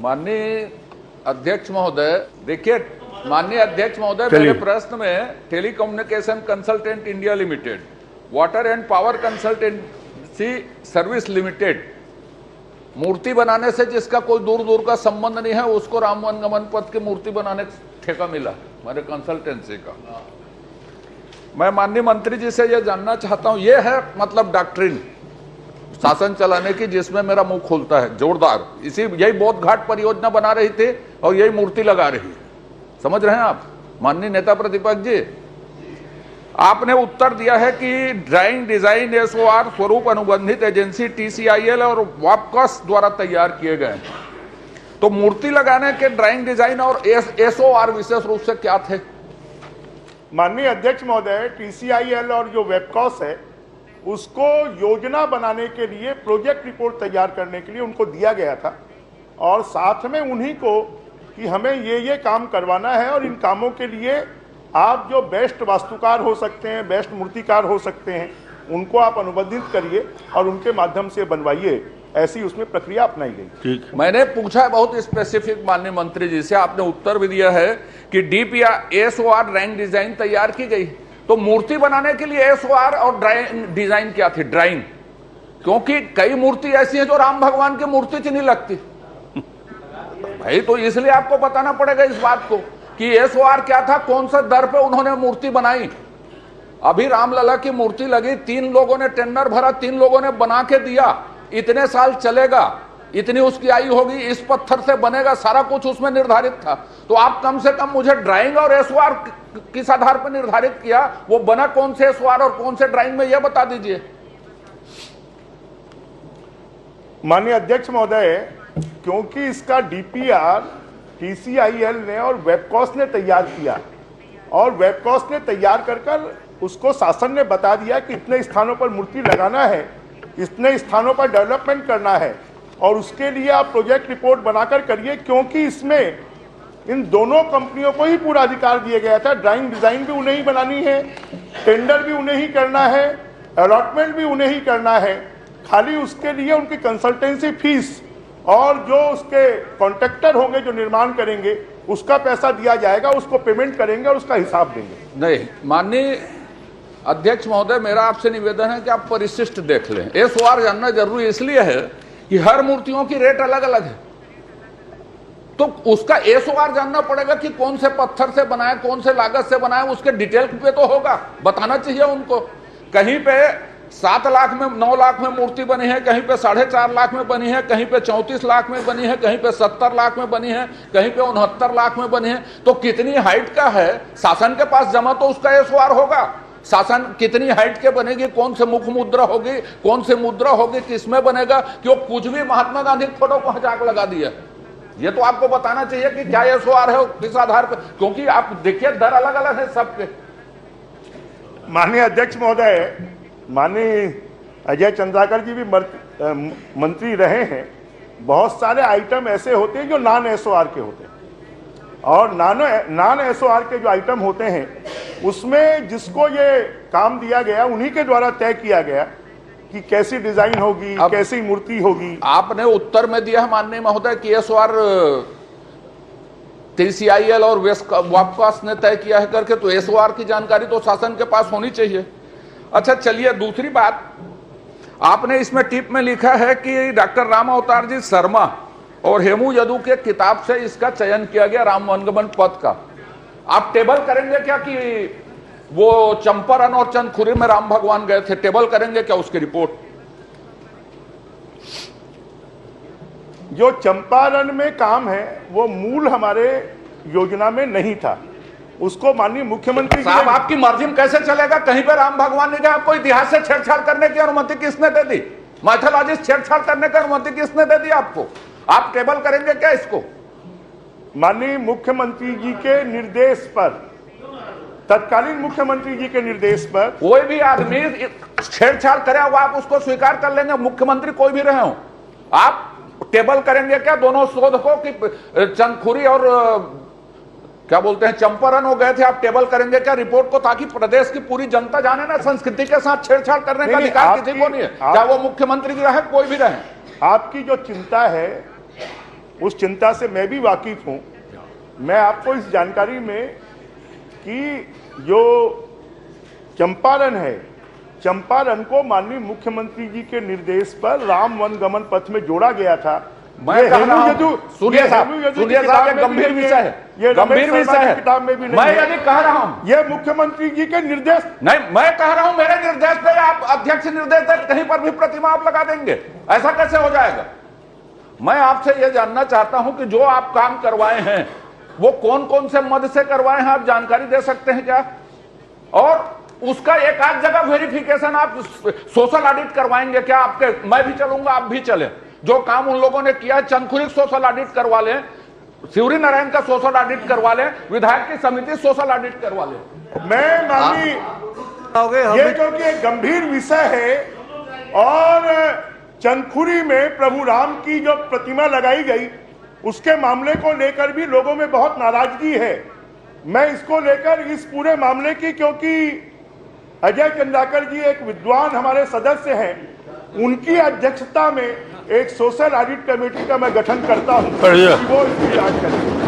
माननीय अध्यक्ष महोदय, देखिए माननीय अध्यक्ष महोदय, मेरे प्रश्न में telecommunication consultant India limited, water and power consultancy service limited, मूर्ति बनाने से जिसका कोई दूर दूर का संबंध नहीं है, उसको राम वनगमन पथ की मूर्ति बनाने का ठेका मिला मेरे कंसल्टेंसी का। मैं माननीय मंत्री जी से यह जानना चाहता हूं, यह है मतलब डॉक्ट्रिन शासन चलाने की जिसमें मेरा मुंह खुलता है जोरदार। यही बोध घाट परियोजना बना रही थी और यही मूर्ति लगा रही है, समझ रहे हैं आप माननीय नेता प्रतिपक्ष जी। आपने उत्तर दिया है कि ड्राइंग डिजाइन एसओआर स्वरूप अनुबंधित एजेंसी टीसीआईएल और वापकॉस द्वारा तैयार किए गए। तो मूर्ति लगाने के ड्राइंग डिजाइन और एसओआर विशेष रूप से क्या थे? माननीय अध्यक्ष महोदय, टीसीआईएल और जो वेबकॉस है उसको योजना बनाने के लिए प्रोजेक्ट रिपोर्ट तैयार करने के लिए उनको दिया गया था और साथ में उन्हीं को कि हमें ये काम करवाना है और इन कामों के लिए आप जो बेस्ट वास्तुकार हो सकते हैं, बेस्ट मूर्तिकार हो सकते हैं, उनको आप अनुबंधित करिए और उनके माध्यम से बनवाइए। ऐसी उसमें प्रक्रिया अपनाई गई। ठीक, मैंने पूछा है बहुत स्पेसिफिक माननीय मंत्री जी से, आपने उत्तर भी दिया है कि डीप या एसओआर ड्राइंग डिजाइन तैयार की गई। तो मूर्ति बनाने के लिए एसओआर और ड्राइंग डिजाइन क्या थी? ड्राइंग, क्योंकि कई मूर्ति ऐसी है जो राम भगवान की मूर्ति से नहीं लगती भाई, तो इसलिए आपको बताना पड़ेगा इस बात को कि एसओआर क्या था, कौन सा दर पे उन्होंने मूर्ति बनाई। अभी रामलला की मूर्ति लगी, 3 लोगों ने टेंडर भरा, 3 लोगों ने बना के दिया, इतने साल चलेगा, इतनी उसकी आयु होगी, इस पत्थर से बनेगा, सारा कुछ उसमें निर्धारित था। तो आप कम से कम मुझे ड्राइंग और एसओआर किस आधार पर निर्धारित किया, वो बना कौन से एसओआर और कौन से ड्राइंग में, यह बता दीजिए। माननीय अध्यक्ष महोदय, क्योंकि इसका डीपीआर टीसीआईएल ने और वेबकॉस ने तैयार किया और वेबकॉस ने तैयार कर उसको शासन ने बता दिया कि इतने स्थानों पर मूर्ति लगाना है, इतने स्थानों पर डेवलपमेंट करना है और उसके लिए आप प्रोजेक्ट रिपोर्ट बनाकर करिए, क्योंकि इसमें इन दोनों कंपनियों को ही पूरा अधिकार दिया गया था। ड्राइंग डिजाइन भी उन्हें ही बनानी है, टेंडर भी उन्हें ही करना है, अलॉटमेंट भी उन्हें ही करना है। खाली उसके लिए उनकी कंसल्टेंसी फीस और जो उसके कॉन्ट्रैक्टर होंगे जो निर्माण करेंगे उसका पैसा दिया जाएगा, उसको पेमेंट करेंगे और उसका हिसाब देंगे। नहीं, माननीय अध्यक्ष महोदय, मेरा आपसे निवेदन है कि आप परिशिष्ट देख लें। एसओआर जानना जरूरी इसलिए है कि हर मूर्तियों की रेट अलग अलग है, तो उसका एसओआर जानना पड़ेगा कि कौन से पत्थर से बनाए, कौन से लागत से बनाए, उसके डिटेल पे तो होगा, बताना चाहिए उनको। कहीं पे 7 लाख में 9 लाख में मूर्ति बनी है, कहीं पे 4.5 लाख में बनी है, कहीं पे 34 लाख में बनी है, कहीं पे 70 लाख में बनी है, कहीं पे 69 लाख में बनी है। तो कितनी हाइट का है, शासन के पास जमा तो उसका एसओआर होगा। शासन कितनी हाइट के बनेगी, कौन से मुख मुद्रा होगी, कौन से मुद्रा होगी, किसमें बनेगा, कि वो कुछ भी महात्मा गांधी फोटो को हजाक लगा दिया, ये तो आपको बताना चाहिए कि क्या एसओआर है, किस आधार पर, क्योंकि आप देखिए दर अलग अलग है सबके। माननीय अध्यक्ष महोदय, माननीय अजय चंद्राकर जी भी मंत्री रहे हैं। बहुत सारे आइटम ऐसे होते हैं जो नॉन एसओआर के होते हैं और नॉन एसओआर के जो आइटम होते हैं उसमें जिसको ये काम दिया गया उन्हीं के द्वारा तय किया गया कि कैसी डिजाइन होगी, कैसी मूर्ति होगी। आपने उत्तर में दिया माननीय महोदय कि एसओआर टीसीआईएल और वापकॉस ने तय किया है करके, तो एसओआर की जानकारी तो शासन के पास होनी चाहिए। अच्छा चलिए, दूसरी बात, आपने इसमें टिप में लिखा है कि डॉक्टर राम अवतार जी शर्मा और हेमू यदु के किताब से इसका चयन किया गया राम वनगमन पथ का। आप टेबल करेंगे क्या कि वो चंपारण और चंदखुरी में राम भगवान गए थे, टेबल करेंगे क्या उसकी रिपोर्ट? जो चंपारण में काम है वो मूल हमारे योजना में नहीं था, उसको माननीय मुख्यमंत्री साहब आपकी मर्जी में कैसे चलेगा? कहीं पे राम भगवान ने कहा, आपको इतिहास से छेड़छाड़ करने की अनुमति किसने दे दी? माइथोलॉजी छेड़छाड़ करने की अनुमति किसने दे दी आपको? आप टेबल करेंगे क्या इसको? माननीय मुख्यमंत्री जी के निर्देश पर, तत्कालीन मुख्यमंत्री जी के निर्देश पर कोई भी आदमी छेड़छाड़ करे वो आप उसको स्वीकार कर लेंगे, मुख्यमंत्री कोई भी रहे हो? आप टेबल करेंगे क्या दोनों शोध को कि चंदखुरी और क्या बोलते हैं चंपारण हो गए थे? आप टेबल करेंगे क्या रिपोर्ट को, ताकि प्रदेश की पूरी जनता जाने ना संस्कृति के साथ छेड़छाड़ करने का अधिकार किसी को नहीं है, चाहे वो मुख्यमंत्री रहे कोई भी रहे। आपकी जो चिंता है उस चिंता से मैं भी वाकिफ हूं। मैं आपको इस जानकारी में कि जो चंपारण है, चंपारण को माननीय मुख्यमंत्री जी के निर्देश पर राम वन गमन पथ में जोड़ा गया था। मैं कह रहा हूं, सुनिए साहब, ये गंभीर विषय है, ये गंभीर विषय है, किताब में भी नहीं मैं है। यदि कह रहा हूं, ये मुख्यमंत्री जी के निर्देश नहीं, मैं कह रहा हूं मेरे निर्देश पे आप अध्यक्ष निर्देश पे कहीं पर भी प्रतिमा आप लगा देंगे, ऐसा कैसे हो जाएगा? मैं आपसे यह जानना चाहता हूं कि जो आप काम करवाए हैं वो कौन कौन से मद से करवाए हैं, आप जानकारी दे सकते हैं क्या? और उसका एक आध जगह वेरिफिकेशन आप सोशल ऑडिट करवाएंगे क्या? आपके, मैं भी चलूंगा, आप भी चले। जो काम उन लोगों ने किया, चंदखुरी सोशल ऑडिट करवा लें, शिवरी नारायण का सोशल ऑडिट करवा लें, विधायक की समिति सोशल ऑडिट करवा लें। मैं माननीय ये क्योंकि एक गंभीर विषय है और चंदखुरी में प्रभु राम की जो प्रतिमा लगाई गई उसके मामले को लेकर भी लोगों में बहुत नाराजगी है। मैं इसको लेकर इस पूरे मामले की, क्योंकि अजय चंद्राकर जी एक विद्वान हमारे सदस्य हैं, उनकी अध्यक्षता में एक सोशल ऑडिट कमेटी का मैं गठन करता हूं कि वो इसकी जांच करें।